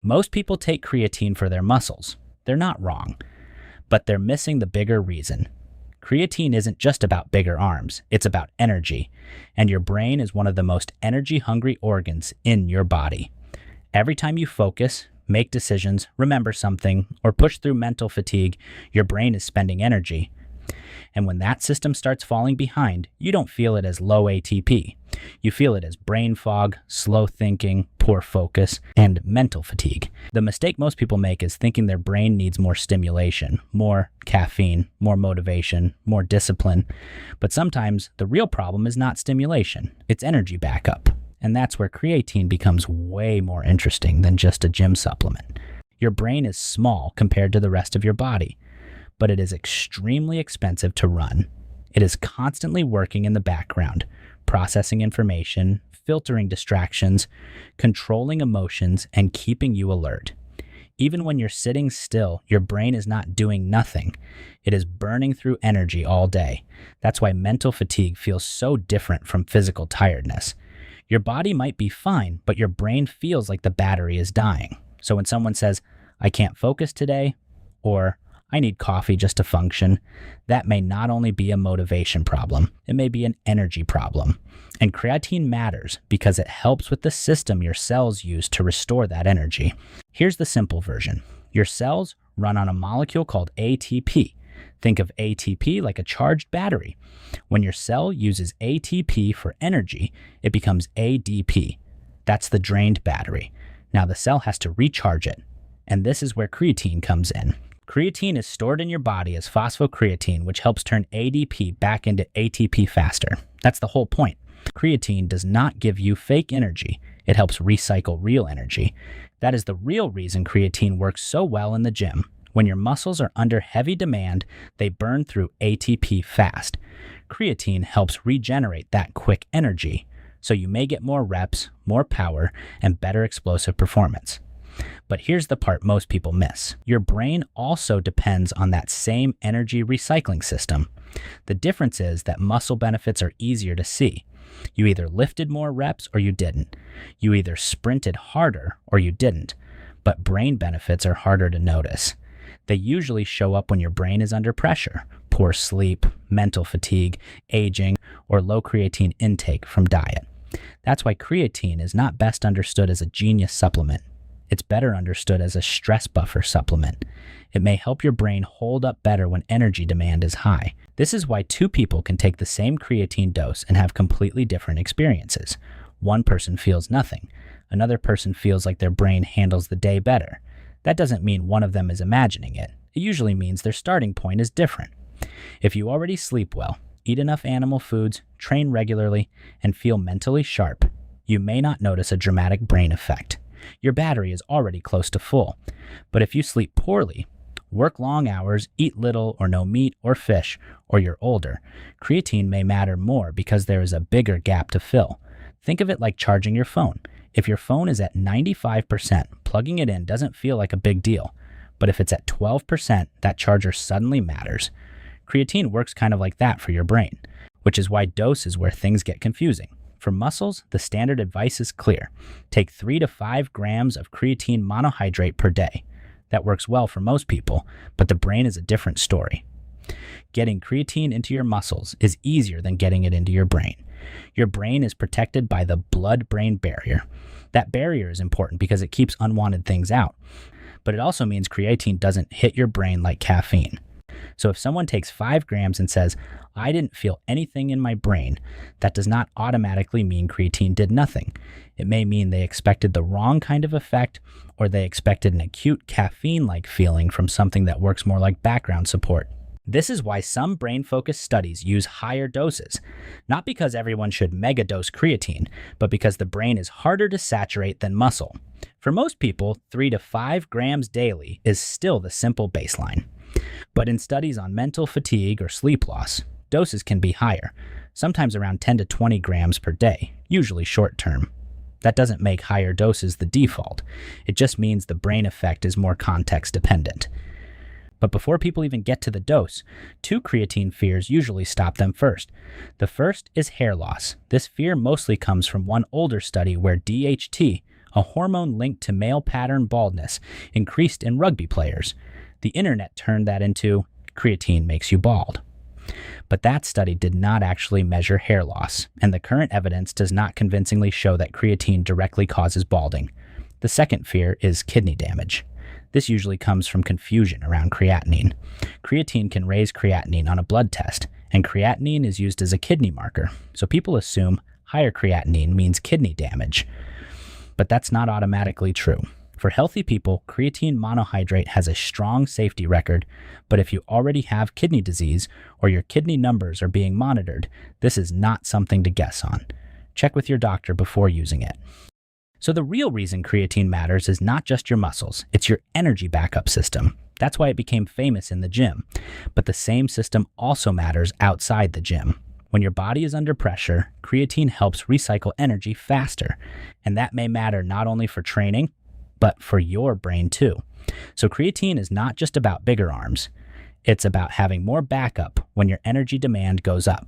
Most people take creatine for their muscles. They're not wrong, but they're missing the bigger reason. Creatine isn't just about bigger arms, it's about energy, and your brain is one of the most energy-hungry organs in your body. Every time you focus, make decisions, remember something, or push through mental fatigue, your brain is spending energy. And when that system starts falling behind, you don't feel it as low ATP. You feel it as brain fog, slow thinking, poor focus, and mental fatigue. The mistake most people make is thinking their brain needs more stimulation, more caffeine, more motivation, more discipline. But sometimes the real problem is not stimulation, it's energy backup. And that's where creatine becomes way more interesting than just a gym supplement. Your brain is small compared to the rest of your body, but it is extremely expensive to run. It is constantly working in the background, processing information, filtering distractions, controlling emotions, and keeping you alert. Even when you're sitting still, your brain is not doing nothing. It is burning through energy all day. That's why mental fatigue feels so different from physical tiredness. Your body might be fine, but your brain feels like the battery is dying. So when someone says, "I can't focus today," or "I need coffee just to function," that may not only be a motivation problem, it may be an energy problem. And creatine matters because it helps with the system your cells use to restore that energy. Here's the simple version. Your cells run on a molecule called ATP. Think of ATP like a charged battery. When your cell uses ATP for energy, it becomes ADP. That's the drained battery. Now the cell has to recharge it. And this is where creatine comes in. Creatine is stored in your body as phosphocreatine, which helps turn ADP back into ATP faster. That's the whole point. Creatine does not give you fake energy. It helps recycle real energy. That is the real reason creatine works so well in the gym. When your muscles are under heavy demand, they burn through ATP fast. Creatine helps regenerate that quick energy, so you may get more reps, more power, and better explosive performance. But here's the part most people miss. Your brain also depends on that same energy recycling system. The difference is that muscle benefits are easier to see. You either lifted more reps or you didn't. You either sprinted harder or you didn't. But brain benefits are harder to notice. They usually show up when your brain is under pressure, poor sleep, mental fatigue, aging, or low creatine intake from diet. That's why creatine is not best understood as a genius supplement. It's better understood as a stress buffer supplement. It may help your brain hold up better when energy demand is high. This is why two people can take the same creatine dose and have completely different experiences. One person feels nothing. Another person feels like their brain handles the day better. That doesn't mean one of them is imagining it. It usually means their starting point is different. If you already sleep well, eat enough animal foods, train regularly, and feel mentally sharp, you may not notice a dramatic brain effect. Your battery is already close to full. But if you sleep poorly, work long hours, eat little or no meat or fish, or you're older, creatine may matter more because there is a bigger gap to fill. Think of it like charging your phone. If your phone is at 95%, plugging it in doesn't feel like a big deal. But if it's at 12%, that charger suddenly matters. Creatine works kind of like that for your brain, which is why dose is where things get confusing. For muscles, the standard advice is clear. Take 3 to 5 grams of creatine monohydrate per day. That works well for most people, but the brain is a different story. Getting creatine into your muscles is easier than getting it into your brain. Your brain is protected by the blood-brain barrier. That barrier is important because it keeps unwanted things out. But it also means creatine doesn't hit your brain like caffeine. So if someone takes 5 grams and says, "I didn't feel anything in my brain," that does not automatically mean creatine did nothing. It may mean they expected the wrong kind of effect, or they expected an acute caffeine-like feeling from something that works more like background support. This is why some brain-focused studies use higher doses, not because everyone should megadose creatine, but because the brain is harder to saturate than muscle. For most people, 3 to 5 grams daily is still the simple baseline. But in studies on mental fatigue or sleep loss, doses can be higher, sometimes around 10 to 20 grams per day, usually short term. That doesn't make higher doses the default. It just means the brain effect is more context dependent. But before people even get to the dose, 2 creatine fears usually stop them first. The first is hair loss. This fear mostly comes from one older study where DHT, a hormone linked to male pattern baldness, increased in rugby players. The internet turned that into creatine makes you bald. But that study did not actually measure hair loss, and the current evidence does not convincingly show that creatine directly causes balding. The second fear is kidney damage. This usually comes from confusion around creatinine. Creatine can raise creatinine on a blood test, and creatinine is used as a kidney marker, so people assume higher creatinine means kidney damage. But that's not automatically true. For healthy people, creatine monohydrate has a strong safety record, but if you already have kidney disease or your kidney numbers are being monitored, this is not something to guess on. Check with your doctor before using it. So the real reason creatine matters is not just your muscles, it's your energy backup system. That's why it became famous in the gym. But the same system also matters outside the gym. When your body is under pressure, creatine helps recycle energy faster. And that may matter not only for training, but for your brain too. So creatine is not just about bigger arms. It's about having more backup when your energy demand goes up.